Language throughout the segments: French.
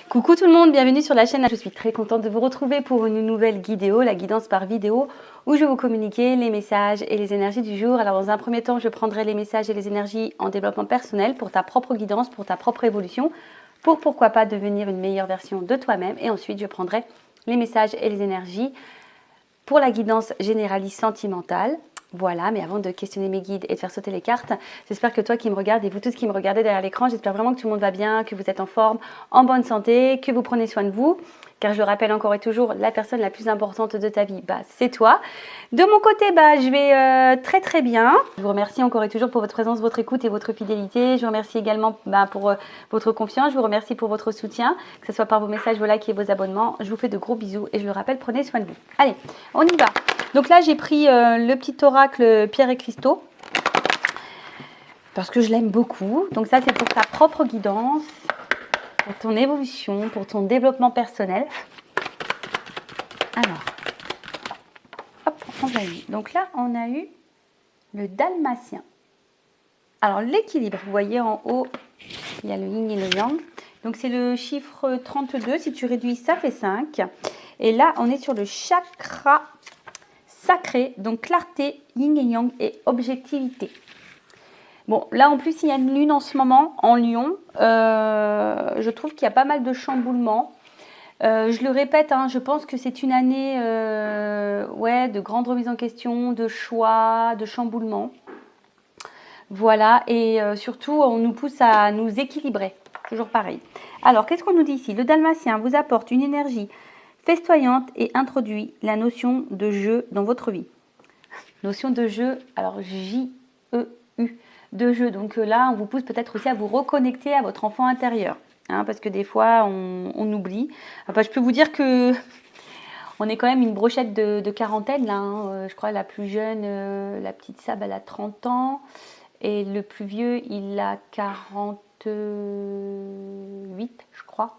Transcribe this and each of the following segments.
Coucou tout le monde, bienvenue sur la chaîne. Je suis très contente de vous retrouver pour une nouvelle vidéo, la guidance par vidéo, où je vais vous communiquer les messages et les énergies du jour. Alors dans un premier temps, je prendrai les messages et les énergies en développement personnel pour ta propre guidance, pour ta propre évolution, pour pourquoi pas devenir une meilleure version de toi-même. Et ensuite, je prendrai les messages et les énergies pour la guidance généraliste sentimentale. Voilà, mais avant de questionner mes guides et de faire sauter les cartes, j'espère que toi qui me regardes et vous tous qui me regardez derrière l'écran, j'espère vraiment que tout le monde va bien, que vous êtes en forme, en bonne santé, que vous prenez soin de vous. Car je le rappelle encore et toujours, la personne la plus importante de ta vie, c'est toi. De mon côté, je vais très très bien. Je vous remercie encore et toujours pour votre présence, votre écoute et votre fidélité. Je vous remercie également pour votre confiance. Je vous remercie pour votre soutien, que ce soit par vos messages, vos likes et vos abonnements. Je vous fais de gros bisous et je le rappelle, prenez soin de vous. Allez, on y va. Donc là, j'ai pris le petit oracle Pierre et Cristaux parce que je l'aime beaucoup. Donc ça, c'est pour ta propre guidance, pour ton évolution, pour ton développement personnel. Alors, hop, on va y. Donc là, on a eu le dalmatien. Alors, l'équilibre, vous voyez en haut, il y a le yin et le yang. Donc, c'est le chiffre 32. Si tu réduis, ça fait 5. Et là, on est sur le chakra sacré, donc clarté, yin et yang et objectivité. Bon, là en plus, il y a une lune en ce moment en Lion. Je trouve qu'il y a pas mal de chamboulements. Je le répète, je pense que c'est une année de grande remise en question, de choix, de chamboulements. Voilà, et surtout, on nous pousse à nous équilibrer. Toujours pareil. Alors, qu'est-ce qu'on nous dit ici? Le dalmatien vous apporte une énergie festoyante et introduit la notion de jeu dans votre vie. Notion de jeu, alors J-E-U, de jeu. Donc là, on vous pousse peut-être aussi à vous reconnecter à votre enfant intérieur. Parce que des fois, on oublie. Enfin, je peux vous dire que on est quand même une brochette de quarantaine. Là, je crois la plus jeune, la petite Sab, elle a 30 ans. Et le plus vieux, il a 48, je crois.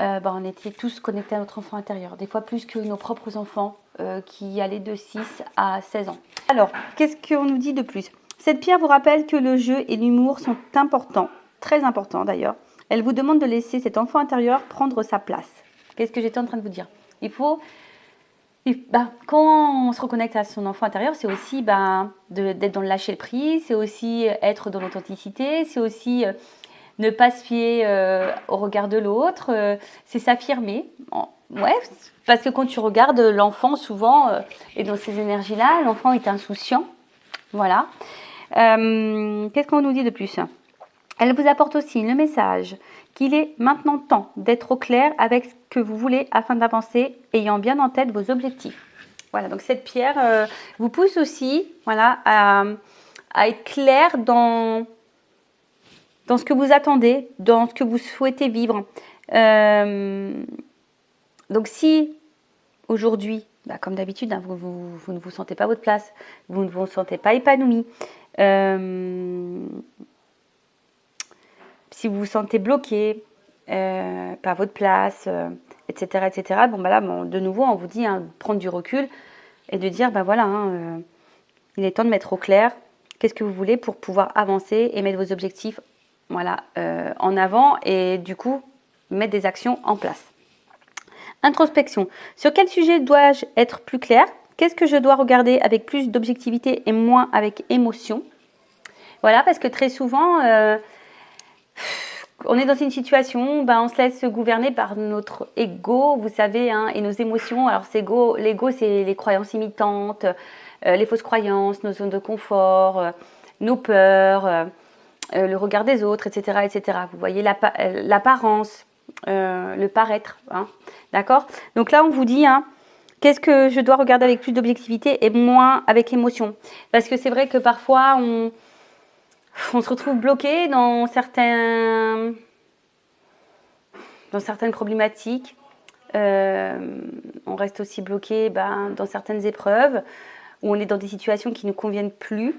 On était tous connectés à notre enfant intérieur, des fois plus que nos propres enfants qui allaient de 6 à 16 ans. Alors, qu'est-ce qu'on nous dit de plus? Cette pierre vous rappelle que le jeu et l'humour sont importants, très importants d'ailleurs. Elle vous demande de laisser cet enfant intérieur prendre sa place. Qu'est-ce que j'étais en train de vous dire? Il faut, quand on se reconnecte à son enfant intérieur, c'est aussi d'être dans le lâcher prise, c'est aussi être dans l'authenticité, c'est aussi ne pas se fier au regard de l'autre, c'est s'affirmer. Ouais, parce que quand tu regardes l'enfant, souvent, et dans ces énergies-là, l'enfant est insouciant. Voilà. Qu'est-ce qu'on nous dit de plus? Elle vous apporte aussi le message qu'il est maintenant temps d'être au clair avec ce que vous voulez afin d'avancer, ayant bien en tête vos objectifs. Voilà, donc cette pierre vous pousse aussi à être clair dans ce que vous attendez, dans ce que vous souhaitez vivre. Donc si aujourd'hui, comme d'habitude, vous ne vous sentez pas à votre place, vous ne vous sentez pas épanoui, si vous vous sentez bloqué, pas à votre place, etc., etc., de nouveau, on vous dit de prendre du recul et de dire, il est temps de mettre au clair qu'est-ce que vous voulez pour pouvoir avancer et mettre vos objectifs en avant et du coup mettre des actions en place. Introspection. Sur quel sujet dois-je être plus clair? Qu'est-ce que je dois regarder avec plus d'objectivité et moins avec émotion? Voilà, parce que très souvent, on est dans une situation, on se laisse gouverner par notre ego, vous savez, et nos émotions. Alors l'ego, c'est les croyances imitantes, les fausses croyances, nos zones de confort, nos peurs, le regard des autres, etc., etc. Vous voyez l'apparence, le paraître, d'accord? Donc là, on vous dit, qu'est-ce que je dois regarder avec plus d'objectivité et moins avec émotion? Parce que c'est vrai que parfois, on se retrouve bloqué dans certaines problématiques. On reste aussi bloqué dans certaines épreuves où on est dans des situations qui ne nous conviennent plus.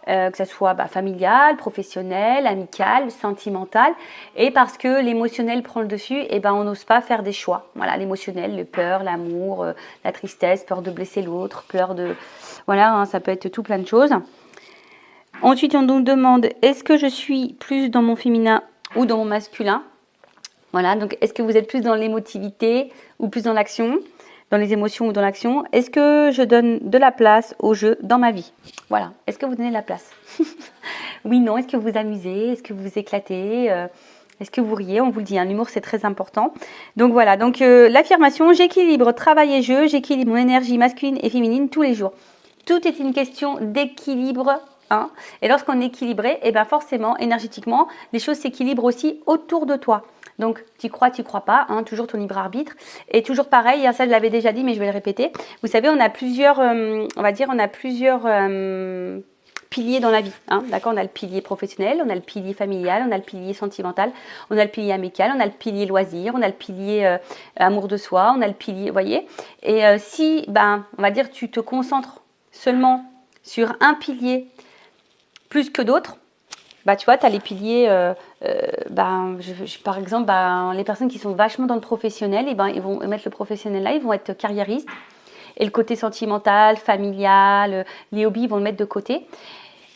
Que ce soit familial, professionnel, amical, sentimental, et parce que l'émotionnel prend le dessus, on n'ose pas faire des choix. Voilà, l'émotionnel, le peur, l'amour, la tristesse, peur de blesser l'autre, peur de... Voilà, ça peut être tout plein de choses. Ensuite, on nous demande, est-ce que je suis plus dans mon féminin ou dans mon masculin? Voilà, donc est-ce que vous êtes plus dans l'émotivité ou plus dans l'action, dans les émotions ou dans l'action? Est-ce que je donne de la place au jeu dans ma vie? Voilà, est-ce que vous donnez de la place? Oui, non, est-ce que vous vous amusez? Est-ce que vous vous éclatez? Est-ce que vous riez? On vous le dit, hein, l'humour c'est très important. Donc voilà, donc l'affirmation, j'équilibre travail et jeu, j'équilibre mon énergie masculine et féminine tous les jours. Tout est une question d'équilibre. Hein. Et lorsqu'on est équilibré, et ben forcément, énergétiquement, les choses s'équilibrent aussi autour de toi. Donc, tu crois pas, hein, toujours ton libre arbitre. Et toujours pareil, ça je l'avais déjà dit, mais je vais le répéter. Vous savez, on a plusieurs, piliers dans la vie. Hein, d'accord, on a le pilier professionnel, on a le pilier familial, on a le pilier sentimental, on a le pilier amical, on a le pilier loisir, on a le pilier amour de soi, on a le pilier, vous voyez. Et si, on va dire, tu te concentres seulement sur un pilier plus que d'autres, tu vois, tu as les piliers, par exemple, les personnes qui sont vachement dans le professionnel, ils vont mettre le professionnel là, ils vont être carriéristes. Et le côté sentimental, familial, les hobbies, ils vont le mettre de côté.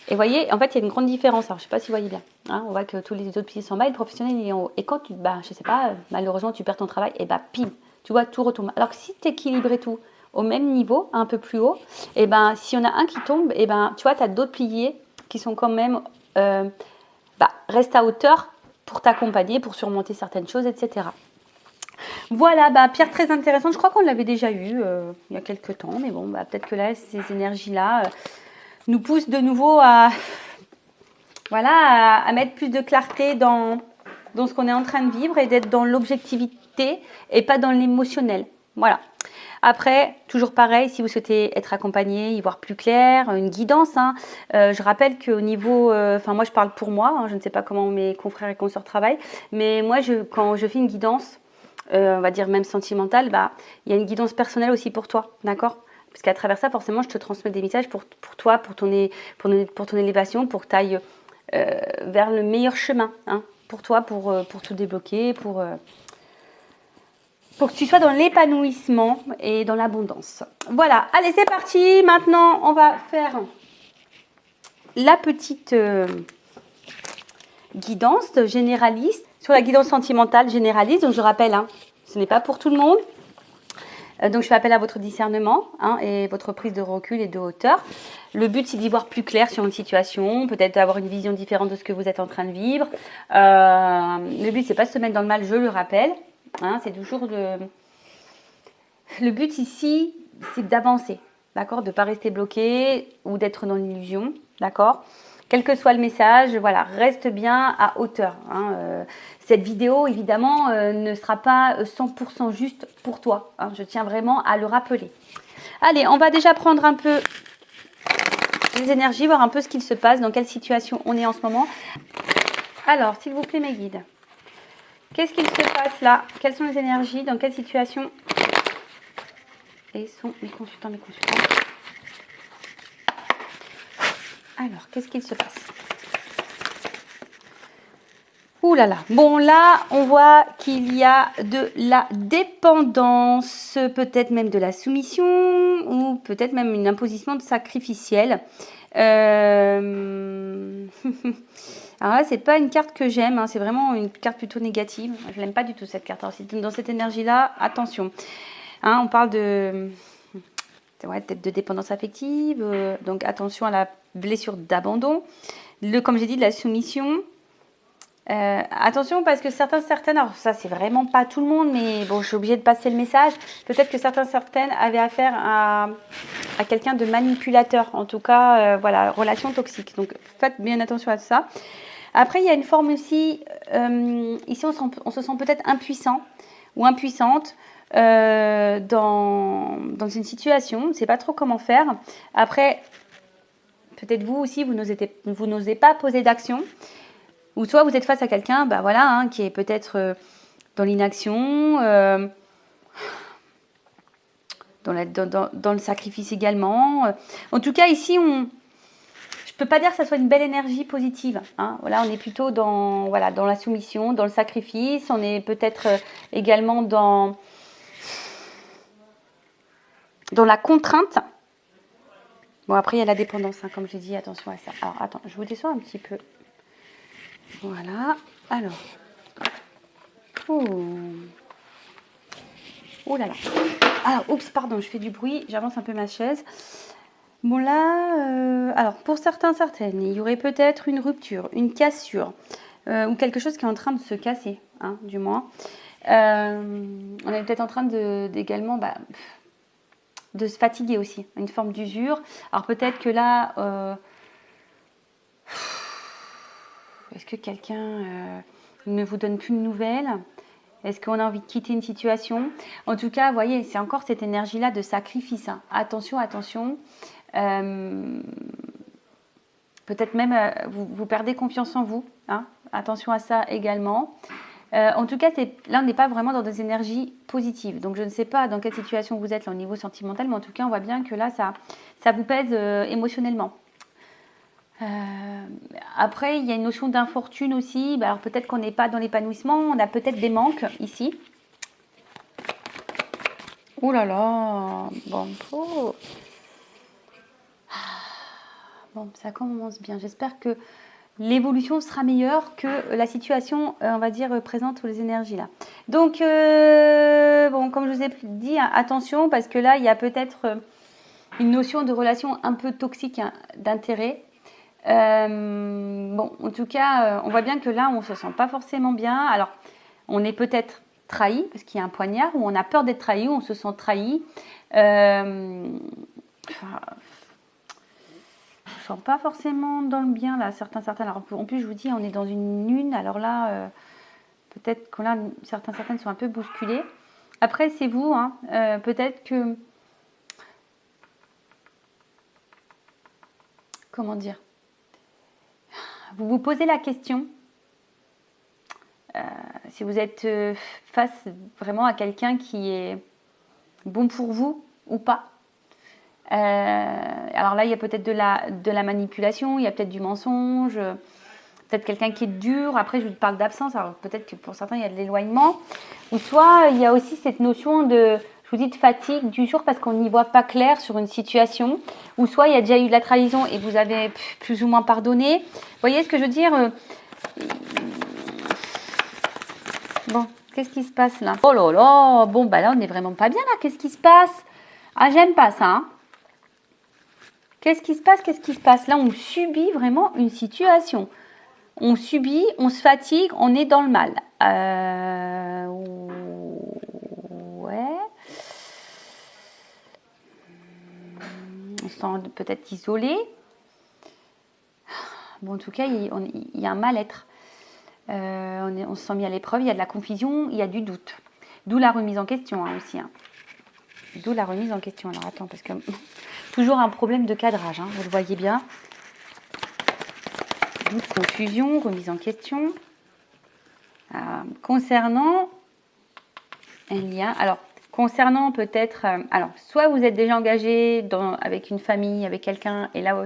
Et vous voyez, en fait, il y a une grande différence. Alors, je ne sais pas si vous voyez bien. Hein, on voit que tous les autres piliers sont en bas et le professionnel, il est en haut. Et quand tu, je sais pas, malheureusement, tu perds ton travail, et pile, tu vois, tout retombe. Alors que si tu équilibres tout au même niveau, un peu plus haut, si on a un qui tombe, tu vois, tu as d'autres piliers qui sont quand même, restent à hauteur pour t'accompagner, pour surmonter certaines choses, etc. Voilà, pierre très intéressante. Je crois qu'on l'avait déjà eu il y a quelques temps, mais bon, peut-être que là, ces énergies-là nous poussent de nouveau à mettre plus de clarté dans ce qu'on est en train de vivre et d'être dans l'objectivité et pas dans l'émotionnel. Voilà. Après, toujours pareil, si vous souhaitez être accompagné, y voir plus clair, une guidance. Hein, je rappelle qu'au niveau, moi je parle pour moi, hein, je ne sais pas comment mes confrères et consoeurs travaillent, mais moi quand je fais une guidance, on va dire même sentimentale, il y a une guidance personnelle aussi pour toi, d'accord? Parce qu'à travers ça, forcément, je te transmets des messages pour toi, pour ton élévation, pour que tu ailles vers le meilleur chemin, hein, pour toi, pour tout débloquer, pour que tu sois dans l'épanouissement et dans l'abondance. Voilà, allez, c'est parti. Maintenant, on va faire la petite guidance généraliste sur la guidance sentimentale généraliste. Donc, je rappelle, hein, ce n'est pas pour tout le monde. Donc, je fais appel à votre discernement, hein, et votre prise de recul et de hauteur. Le but, c'est d'y voir plus clair sur une situation, peut-être d'avoir une vision différente de ce que vous êtes en train de vivre. Le but, c'est pas de se mettre dans le mal, je le rappelle. Hein, c'est toujours le but ici, c'est d'avancer, d'accord, de ne pas rester bloqué ou d'être dans l'illusion, d'accord. Quel que soit le message, voilà, reste bien à hauteur. Hein. Cette vidéo, évidemment, ne sera pas 100% juste pour toi. Hein. Je tiens vraiment à le rappeler. Allez, on va déjà prendre un peu les énergies, voir un peu ce qu'il se passe, dans quelle situation on est en ce moment. Alors, s'il vous plaît, mes guides, qu'est-ce qu'il se passe là? Quelles sont les énergies? Dans quelle situation? Et sont mes consultants, Alors, qu'est-ce qu'il se passe? Ouh là là. Bon, là, on voit qu'il y a de la dépendance, peut-être même de la soumission, ou peut-être même une imposition de sacrificiel. Alors là, c'est pas une carte que j'aime, hein, c'est vraiment une carte plutôt négative. Je l'aime pas du tout, cette carte. Alors, dans cette énergie-là, attention. Hein, on parle peut-être de dépendance affective, donc attention à la blessure d'abandon. Comme j'ai dit, de la soumission. Attention parce que certaines, alors ça c'est vraiment pas tout le monde, mais bon, je suis obligée de passer le message. Peut-être que certaines avaient affaire à quelqu'un de manipulateur, en tout cas, relation toxique. Donc faites bien attention à ça. Après, il y a une forme aussi, ici on se sent peut-être impuissant ou impuissante dans une situation, on ne sait pas trop comment faire. Après, peut-être vous aussi, vous n'osez pas poser d'action. Ou soit vous êtes face à quelqu'un qui est peut-être dans l'inaction, dans le sacrifice également. En tout cas, ici, je ne peux pas dire que ça soit une belle énergie positive. Hein. Voilà, on est plutôt dans la soumission, dans le sacrifice. On est peut-être également dans la contrainte. Bon, après, il y a la dépendance, hein, comme j'ai dit, attention à ça. Alors, attends, je vous descends un petit peu. Voilà, alors. Oh. Oh là là. Ah, oups, pardon, je fais du bruit. J'avance un peu ma chaise. Bon là, alors pour certaines, il y aurait peut-être une rupture, une cassure, ou quelque chose qui est en train de se casser, hein, du moins. On est peut-être en train également de se fatiguer aussi, une forme d'usure. Alors peut-être que là, est-ce que quelqu'un ne vous donne plus de nouvelles? Est-ce qu'on a envie de quitter une situation? En tout cas, vous voyez, c'est encore cette énergie-là de sacrifice, hein. Attention, attention. Peut-être même vous perdez confiance en vous, hein. Attention à ça également. En tout cas, là, on n'est pas vraiment dans des énergies positives. Donc, je ne sais pas dans quelle situation vous êtes là, au niveau sentimental, mais en tout cas, on voit bien que là, ça vous pèse émotionnellement. Après, il y a une notion d'infortune aussi. Alors, peut-être qu'on n'est pas dans l'épanouissement. On a peut-être des manques ici. Oh là là. Bon, bon, ça commence bien. J'espère que l'évolution sera meilleure que la situation, on va dire, présente les énergies là. Donc, bon, comme je vous ai dit, hein, attention, parce que là, il y a peut-être une notion de relation un peu toxique, hein, d'intérêt. Bon, en tout cas, on voit bien que là, on ne se sent pas forcément bien. Alors, on est peut-être trahi, parce qu'il y a un poignard, ou on a peur d'être trahi, ou on se sent trahi. Je ne sens pas forcément dans le bien, là, certains. Alors, en plus, je vous dis, on est dans une lune. Alors là, peut-être que là, certaines sont un peu bousculées. Après, c'est vous, hein, peut-être que... Comment dire? Vous vous posez la question, si vous êtes face vraiment à quelqu'un qui est bon pour vous ou pas. Alors là, il y a peut-être de la manipulation, il y a peut-être du mensonge, peut-être quelqu'un qui est dur. Après, je vous parle d'absence, alors peut-être que pour certains, il y a de l'éloignement. Ou soit, il y a aussi cette notion de, je vous dis, de fatigue, d'usure, parce qu'on n'y voit pas clair sur une situation. Ou soit, il y a déjà eu de la trahison et vous avez plus ou moins pardonné. Vous voyez ce que je veux dire? Bon, qu'est-ce qui se passe là? Oh là là, bon, bah là, on n'est vraiment pas bien là. Qu'est-ce qui se passe? Ah, j'aime pas ça, hein. Qu'est-ce qui se passe? Qu'est-ce qui se passe? Là, on subit vraiment une situation. On subit, on se fatigue, on est dans le mal. Ouais. On se sent peut-être isolé. Bon, en tout cas, il y a un mal-être. On se sent mis à l'épreuve, il y a de la confusion, il y a du doute. D'où la remise en question, hein, aussi. Hein. D'où la remise en question. Alors, attends, parce que toujours un problème de cadrage, hein, vous le voyez bien. Doute, confusion, remise en question. Concernant un lien, alors concernant peut-être, alors soit vous êtes déjà engagé avec une famille, avec quelqu'un, et là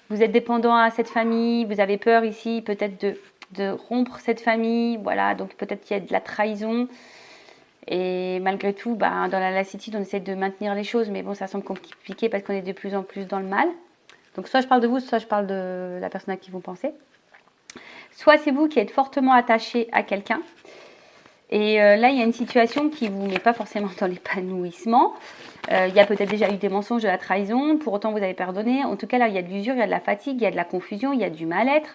vous êtes dépendant à cette famille, vous avez peur ici peut-être de rompre cette famille, voilà, donc peut-être qu'il y a de la trahison, et malgré tout, dans la lassitude, on essaie de maintenir les choses, mais bon, ça semble compliqué parce qu'on est de plus en plus dans le mal. Donc soit je parle de vous, soit je parle de la personne à qui vous pensez. Soit c'est vous qui êtes fortement attaché à quelqu'un. Et là, il y a une situation qui ne vous met pas forcément dans l'épanouissement. Il y a peut-être déjà eu des mensonges, de la trahison. Pour autant, vous avez pardonné. En tout cas, là, il y a de l'usure, il y a de la fatigue, il y a de la confusion, il y a du mal-être.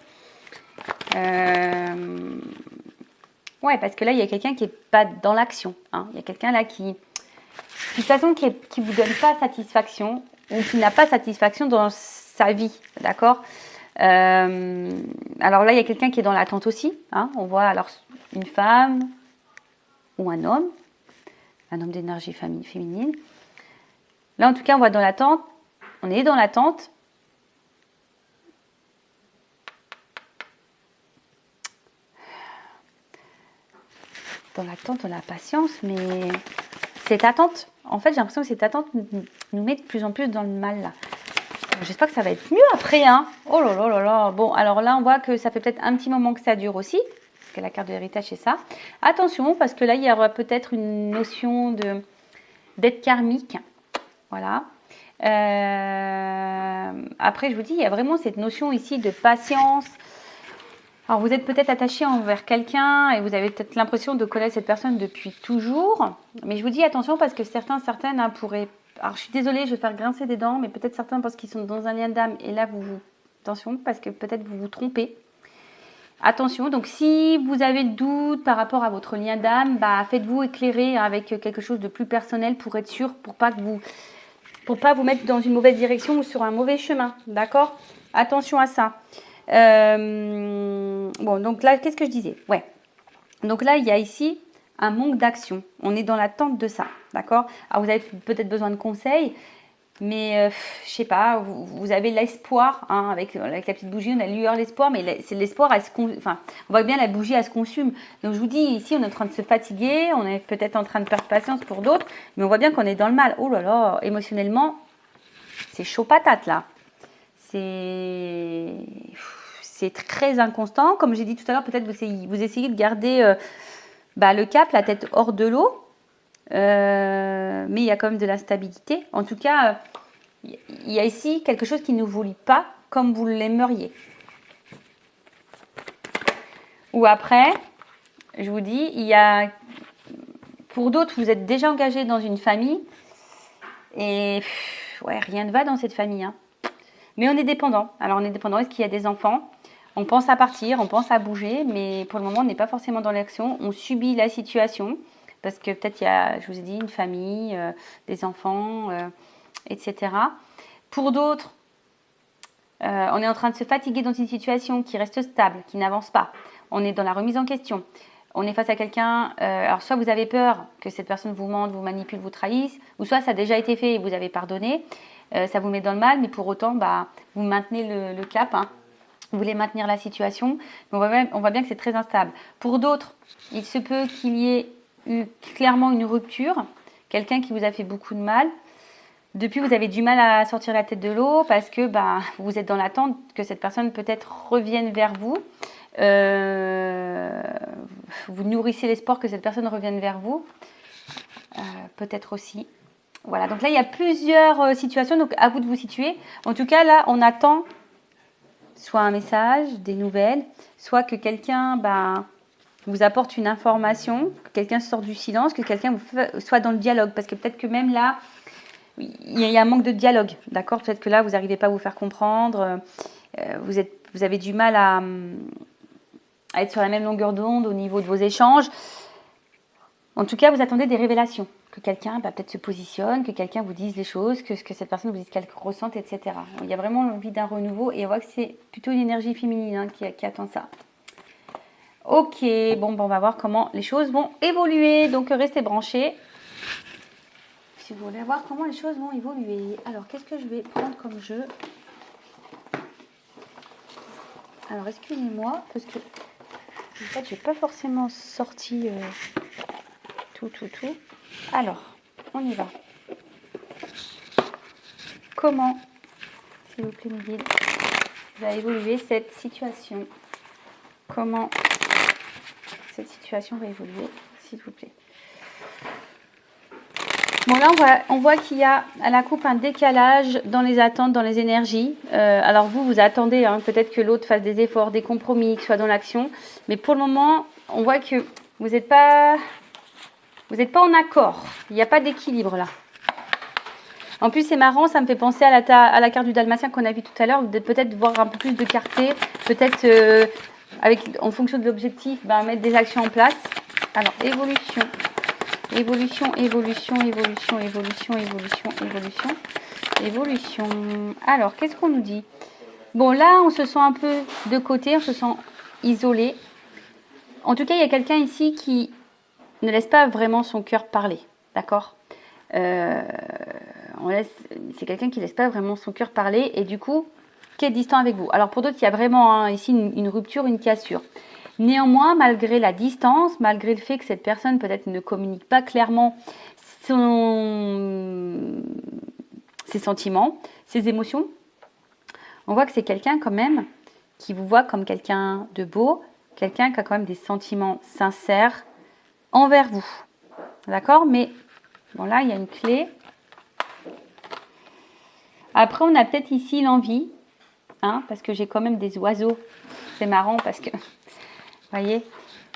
Ouais, parce que là, il y a quelqu'un qui n'est pas dans l'action. Hein. Il y a quelqu'un là qui, de toute façon, qui ne vous donne pas satisfaction ou qui n'a pas satisfaction dans sa vie. D'accord? Alors là, il y a quelqu'un qui est dans l'attente aussi. Hein. On voit alors une femme ou un homme d'énergie féminine. Là, en tout cas, on voit dans l'attente. On est dans l'attente. Dans l'attente, on a patience, mais cette attente, en fait, j'ai l'impression que cette attente nous met de plus en plus dans le mal, là. J'espère que ça va être mieux après, hein. Oh là là là là. Bon, alors là, on voit que ça fait peut-être un petit moment que ça dure aussi, parce que la carte de l'héritage, c'est ça. Attention, parce que là, il y aura peut-être une notion d'être karmique. Voilà. Après, je vous dis, il y a vraiment cette notion ici de patience. Alors, vous êtes peut-être attaché envers quelqu'un et vous avez peut-être l'impression de connaître cette personne depuis toujours. Mais je vous dis attention parce que certaines hein, pourraient... Alors, je suis désolée, je vais faire grincer des dents, mais peut-être certains pensent qu'ils sont dans un lien d'âme. Et là, attention, parce que peut-être vous vous trompez. Attention, donc si vous avez le doute par rapport à votre lien d'âme, bah, faites-vous éclairer avec quelque chose de plus personnel pour être sûr, pour pas vous mettre dans une mauvaise direction ou sur un mauvais chemin. D'accord? Attention à ça. Bon, donc là, qu'est-ce que je disais? Ouais. Donc là, il y a ici un manque d'action. On est dans l'attente de ça, d'accord? Alors, vous avez peut-être besoin de conseils, mais je sais pas, vous avez l'espoir, hein, avec la petite bougie, on a lueur l'espoir, mais c'est l'espoir, enfin, on voit bien la bougie, elle se consume. Donc, je vous dis, ici, on est en train de se fatiguer, on est peut-être en train de perdre patience pour d'autres, mais on voit bien qu'on est dans le mal. Oh là là, émotionnellement, c'est chaud patate, là. C'est très inconstant. Comme j'ai dit tout à l'heure, peut-être vous essayez de garder le cap, la tête hors de l'eau. Mais il y a quand même de l'instabilité. En tout cas, il y a ici quelque chose qui ne vous lie pas comme vous l'aimeriez. Ou après, je vous dis, pour d'autres, vous êtes déjà engagé dans une famille. Et ouais, rien ne va dans cette famille, hein. Mais on est dépendant. Alors, on est dépendant. Est-ce qu'il y a des enfants? On pense à partir, on pense à bouger, mais pour le moment, on n'est pas forcément dans l'action. On subit la situation parce que peut-être il y a, je vous ai dit, une famille, des enfants, etc. Pour d'autres, on est en train de se fatiguer dans une situation qui reste stable, qui n'avance pas. On est dans la remise en question. On est face à quelqu'un, alors soit vous avez peur que cette personne vous mente, vous manipule, vous trahisse, ou soit ça a déjà été fait et vous avez pardonné. Ça vous met dans le mal, mais pour autant, vous maintenez le cap, hein. Vous voulez maintenir la situation. Mais on voit bien que c'est très instable. Pour d'autres, il se peut qu'il y ait eu clairement une rupture, quelqu'un qui vous a fait beaucoup de mal. Depuis, vous avez du mal à sortir la tête de l'eau parce que vous êtes dans l'attente que cette personne peut-être revienne vers vous. Vous nourrissez l'espoir que cette personne revienne vers vous. Peut-être aussi. Voilà, donc là, il y a plusieurs situations, donc à vous de vous situer. En tout cas, là, on attend soit un message, des nouvelles, soit que quelqu'un vous apporte une information, que quelqu'un sort du silence, que quelqu'un soit dans le dialogue. Parce que peut-être que même là, il y a un manque de dialogue, d'accord? Peut-être que là, vous n'arrivez pas à vous faire comprendre, vous avez du mal à être sur la même longueur d'onde au niveau de vos échanges. En tout cas, vous attendez des révélations, que quelqu'un peut-être se positionne, que quelqu'un vous dise les choses, que cette personne vous dise qu'elle ressente, etc. Il y a vraiment l'envie d'un renouveau et on voit que c'est plutôt une énergie féminine, hein, qui attend ça. Ok, bon, on va voir comment les choses vont évoluer, donc restez branchés. Si vous voulez voir comment les choses vont évoluer. Alors, qu'est-ce que je vais prendre comme jeu? Alors, excusez-moi, parce que en fait, j'ai pas forcément sorti tout. Alors, on y va. Comment, s'il vous plaît, Miguel, va évoluer cette situation? Comment cette situation va évoluer, s'il vous plaît? Bon, là, on voit qu'il y a à la coupe un décalage dans les attentes, dans les énergies. Alors, vous attendez, hein, peut-être que l'autre fasse des efforts, des compromis, qu'il soit dans l'action. Mais pour le moment, on voit que vous n'êtes pas en accord. Il n'y a pas d'équilibre là. En plus, c'est marrant, ça me fait penser à la carte du Dalmatien qu'on a vu tout à l'heure. Peut-être voir un peu plus de clarté, peut-être en fonction de l'objectif, mettre des actions en place. Alors, évolution. Alors, qu'est-ce qu'on nous dit? Bon, là, on se sent un peu de côté, on se sent isolé. En tout cas, il y a quelqu'un ici qui ne laisse pas vraiment son cœur parler, d'accord? C'est quelqu'un qui ne laisse pas vraiment son cœur parler et du coup, qui est distant avec vous. Alors, pour d'autres, il y a vraiment ici une rupture, une cassure. Néanmoins, malgré la distance, malgré le fait que cette personne peut-être ne communique pas clairement ses sentiments, ses émotions, on voit que c'est quelqu'un quand même qui vous voit comme quelqu'un de beau, quelqu'un qui a quand même des sentiments sincères envers vous. D'accord? Mais bon, là, il y a une clé. Après, on a peut-être ici l'envie, hein, parce que j'ai quand même des oiseaux. C'est marrant parce que voyez,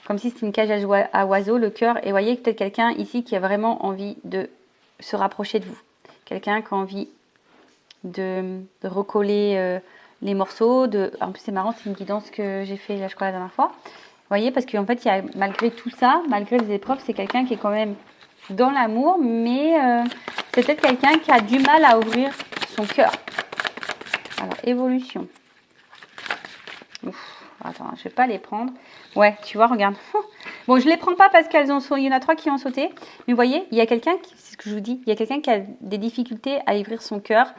comme si c'était une cage à oiseaux, le cœur. Et vous voyez peut-être quelqu'un ici qui a vraiment envie de se rapprocher de vous. Quelqu'un qui a envie de recoller les morceaux. En plus, c'est marrant, c'est une guidance que j'ai fait, là, je crois, la dernière fois. Vous voyez, parce qu'en fait, il y a, malgré tout ça, malgré les épreuves, c'est quelqu'un qui est quand même dans l'amour, mais c'est peut-être quelqu'un qui a du mal à ouvrir son cœur. Alors, évolution. Ouf, attends, je ne vais pas les prendre. Ouais, tu vois, regarde. Bon, je ne les prends pas parce qu'il y en a 3 qui ont sauté. Mais vous voyez, il y a quelqu'un, c'est ce que je vous dis, il y a quelqu'un qui a des difficultés à ouvrir son cœur.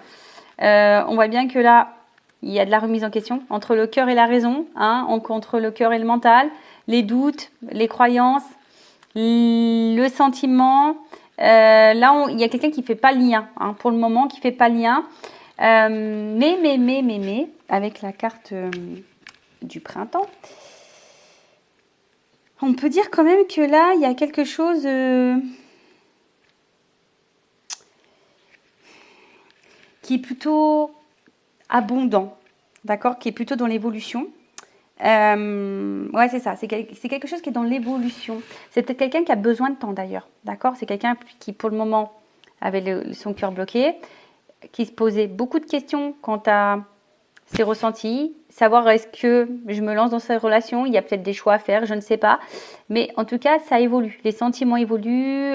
On voit bien que là, il y a de la remise en question entre le cœur et la raison, hein, entre le cœur et le mental, les doutes, les croyances, le sentiment. Là, il y a quelqu'un qui ne fait pas le lien, hein, pour le moment, qui ne fait pas le lien. Mais, avec la carte du printemps, on peut dire quand même que là, il y a quelque chose qui est plutôt abondant, d'accord, qui est plutôt dans l'évolution. Ouais, c'est ça, c'est quelque chose qui est dans l'évolution. C'est peut-être quelqu'un qui a besoin de temps d'ailleurs, d'accord. C'est quelqu'un qui, pour le moment, avait son cœur bloqué, qui se posait beaucoup de questions quant à ses ressentis, savoir est-ce que je me lance dans cette relation, il y a peut-être des choix à faire, je ne sais pas. Mais en tout cas, ça évolue. Les sentiments évoluent,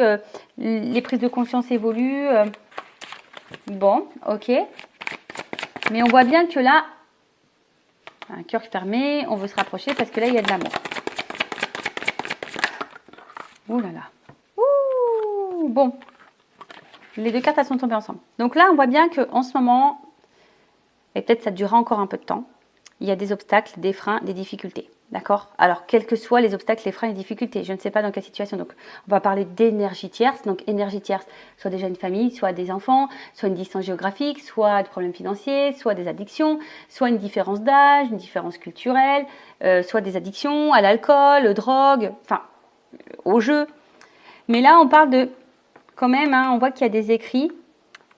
les prises de conscience évoluent. Bon, ok. Mais on voit bien que là, un cœur fermé, on veut se rapprocher parce que là, il y a de l'amour. Ouh là là. Ouh, bon. Les 2 cartes, elles sont tombées ensemble. Donc là, on voit bien qu'en ce moment, et peut-être ça durera encore un peu de temps, il y a des obstacles, des freins, des difficultés. D'accord? Alors, quels que soient les obstacles, les freins et les difficultés, je ne sais pas dans quelle situation. Donc, on va parler d'énergie tierce. Donc, énergie tierce, soit déjà une famille, soit des enfants, soit une distance géographique, soit des problèmes financiers, soit des addictions, soit une différence d'âge, une différence culturelle, soit des addictions à l'alcool, aux drogues, enfin, au jeu. Mais là, on parle de, quand même, hein, on voit qu'il y a des écrits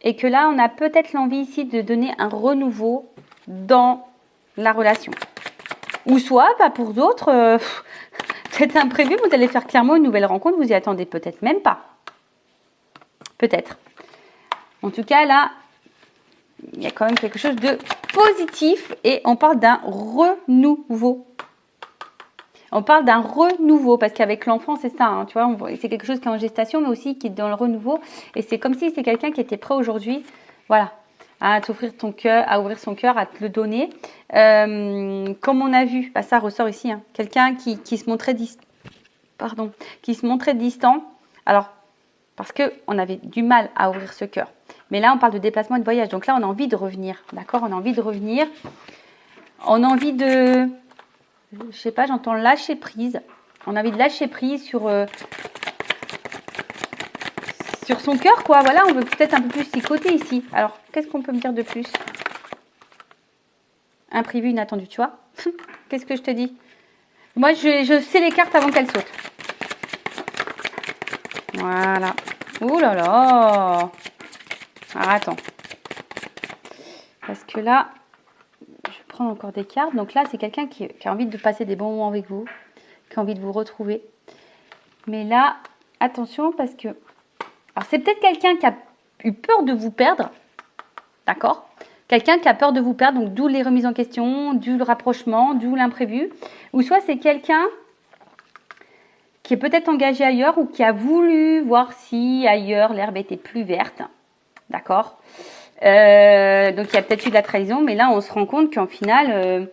et que là, on a peut-être l'envie ici de donner un renouveau dans la relation. Ou soit, pour d'autres, peut-être imprévu, vous allez faire clairement une nouvelle rencontre, vous y attendez peut-être même pas. Peut-être. En tout cas, là, il y a quand même quelque chose de positif et on parle d'un renouveau. On parle d'un renouveau parce qu'avec l'enfant, c'est ça, hein, tu vois, c'est quelque chose qui est en gestation, mais aussi qui est dans le renouveau. Et c'est comme si c'est quelqu'un qui était prêt aujourd'hui, voilà, à t'offrir ton cœur, à ouvrir son cœur, à te le donner. Comme on a vu, ça ressort ici, hein, quelqu'un qui se montrait distant. Alors, parce qu'on avait du mal à ouvrir ce cœur. Mais là, on parle de déplacement et de voyage. Donc là, on a envie de revenir, d'accord? On a envie de revenir. On a envie de... Je sais pas, j'entends lâcher prise. On a envie de lâcher prise sur son cœur, quoi. Voilà, on veut peut-être un peu plus s'y côté ici. Alors, qu'est-ce qu'on peut me dire de plus? Imprévu, inattendu, tu vois. Qu'est-ce que je te dis? Moi, je sais les cartes avant qu'elles sautent. Voilà. Ouh là là. Alors, attends. Parce que là, je vais prendre encore des cartes. Donc là, c'est quelqu'un qui a envie de passer des bons moments avec vous, qui a envie de vous retrouver. Mais là, attention parce que... Alors, c'est peut-être quelqu'un qui a eu peur de vous perdre. D'accord? Quelqu'un qui a peur de vous perdre, donc d'où les remises en question, d'où le rapprochement, d'où l'imprévu. Ou soit c'est quelqu'un qui est peut-être engagé ailleurs ou qui a voulu voir si ailleurs l'herbe était plus verte. D'accord? Donc il y a peut-être eu de la trahison, mais là on se rend compte qu'en final,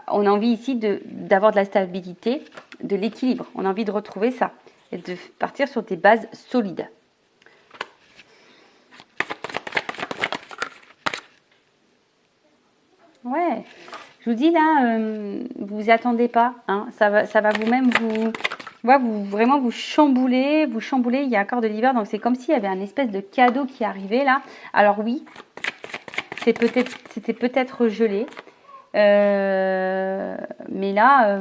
on a envie ici d'avoir de la stabilité, de l'équilibre. On a envie de retrouver ça et de partir sur des bases solides. Ouais, je vous dis là, vous vous attendez pas, hein, ça va vous-même vraiment vous chambouler, il y a encore de l'hiver, donc c'est comme s'il y avait un espèce de cadeau qui arrivait là. Alors oui, c'était peut-être gelé, mais là,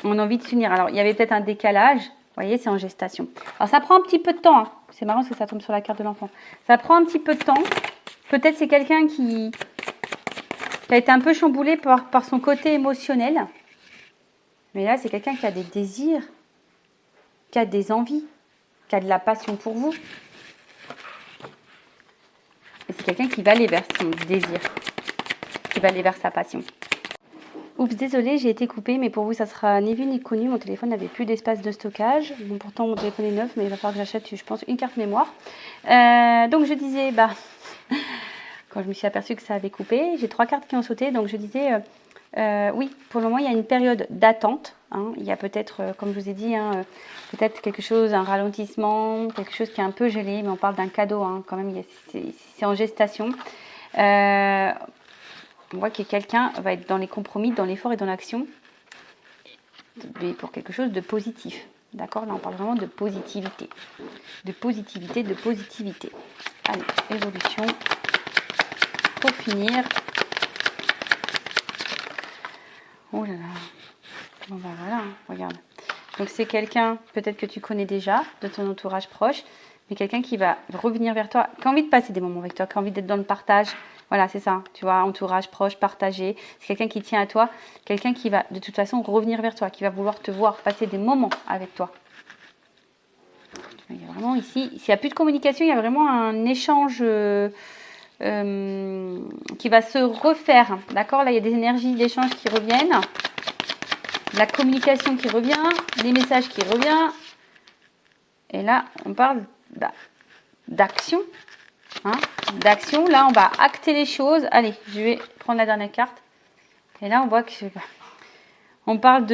on a envie de s'unir. Alors il y avait peut-être un décalage, vous voyez, c'est en gestation. Alors ça prend un petit peu de temps, hein. C'est marrant parce que ça tombe sur la carte de l'enfant. Ça prend un petit peu de temps. Peut-être c'est quelqu'un qui qui a été un peu chamboulé par son côté émotionnel. Mais là, c'est quelqu'un qui a des désirs, qui a des envies, qui a de la passion pour vous. Et c'est quelqu'un qui va aller vers son désir, qui va aller vers sa passion. Oups, désolé, j'ai été coupée, mais pour vous, ça sera ni vu ni connu. Mon téléphone n'avait plus d'espace de stockage. Bon, pourtant, mon téléphone est neuf, mais il va falloir que j'achète, je pense, une carte mémoire. Donc, je disais, quand je me suis aperçue que ça avait coupé, j'ai 3 cartes qui ont sauté. Donc, je disais, oui, pour le moment, il y a une période d'attente. Hein. Il y a peut-être, comme je vous ai dit, peut-être quelque chose, un ralentissement, quelque chose qui est un peu gelé, mais on parle d'un cadeau, hein, quand même, c'est en gestation. On voit que quelqu'un va être dans les compromis, dans l'effort et dans l'action, mais pour quelque chose de positif. D'accord? Là, on parle vraiment de positivité. De positivité, de positivité. Allez, évolution. Pour finir. Oh là là. Bon, bah voilà, regarde. Donc, c'est quelqu'un, peut-être que tu connais déjà, de ton entourage proche, mais quelqu'un qui va revenir vers toi, qui a envie de passer des moments avec toi, qui a envie d'être dans le partage. Voilà, c'est ça, tu vois, entourage proche, partagé. C'est quelqu'un qui tient à toi, quelqu'un qui va de toute façon revenir vers toi, qui va vouloir te voir passer des moments avec toi. Il y a vraiment ici, s'il n'y a plus de communication, il y a vraiment un échange qui va se refaire. D'accord? Là, il y a des énergies d'échange qui reviennent. La communication qui revient, les messages qui reviennent. Et là, on parle d'action. Hein, d'action. Là, on va acter les choses. Allez, je vais prendre la dernière carte. Et là, on voit que on parle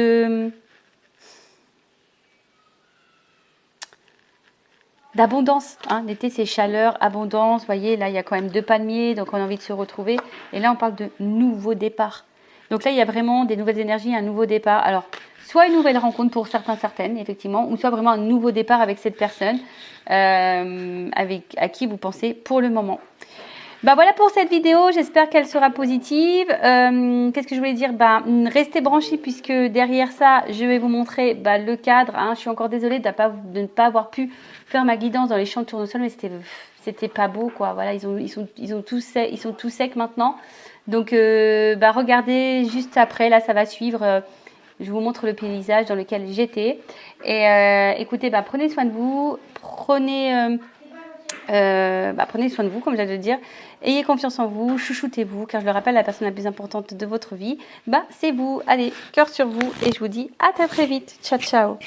d'abondance. Hein. L'été, c'est chaleur, abondance. Vous voyez, là, il y a quand même 2 palmiers, donc on a envie de se retrouver. Et là, on parle de nouveau départ. Donc là, il y a vraiment des nouvelles énergies, un nouveau départ. Alors, soit une nouvelle rencontre pour certaines, effectivement, ou soit vraiment un nouveau départ avec cette personne à qui vous pensez pour le moment. Voilà pour cette vidéo, j'espère qu'elle sera positive. Qu'est-ce que je voulais dire? Restez branchés puisque derrière ça, je vais vous montrer le cadre. Hein. Je suis encore désolée de ne pas avoir pu faire ma guidance dans les champs de tournesol, mais c'était pas beau, quoi. Voilà, ils sont tous secs maintenant. Donc, regardez juste après, là, ça va suivre. Je vous montre le paysage dans lequel j'étais. Et écoutez, prenez soin de vous. Prenez soin de vous, comme j'allais le dire. Ayez confiance en vous, chouchoutez-vous, car je le rappelle, la personne la plus importante de votre vie, c'est vous. Allez, cœur sur vous, et je vous dis à très vite. Ciao, ciao.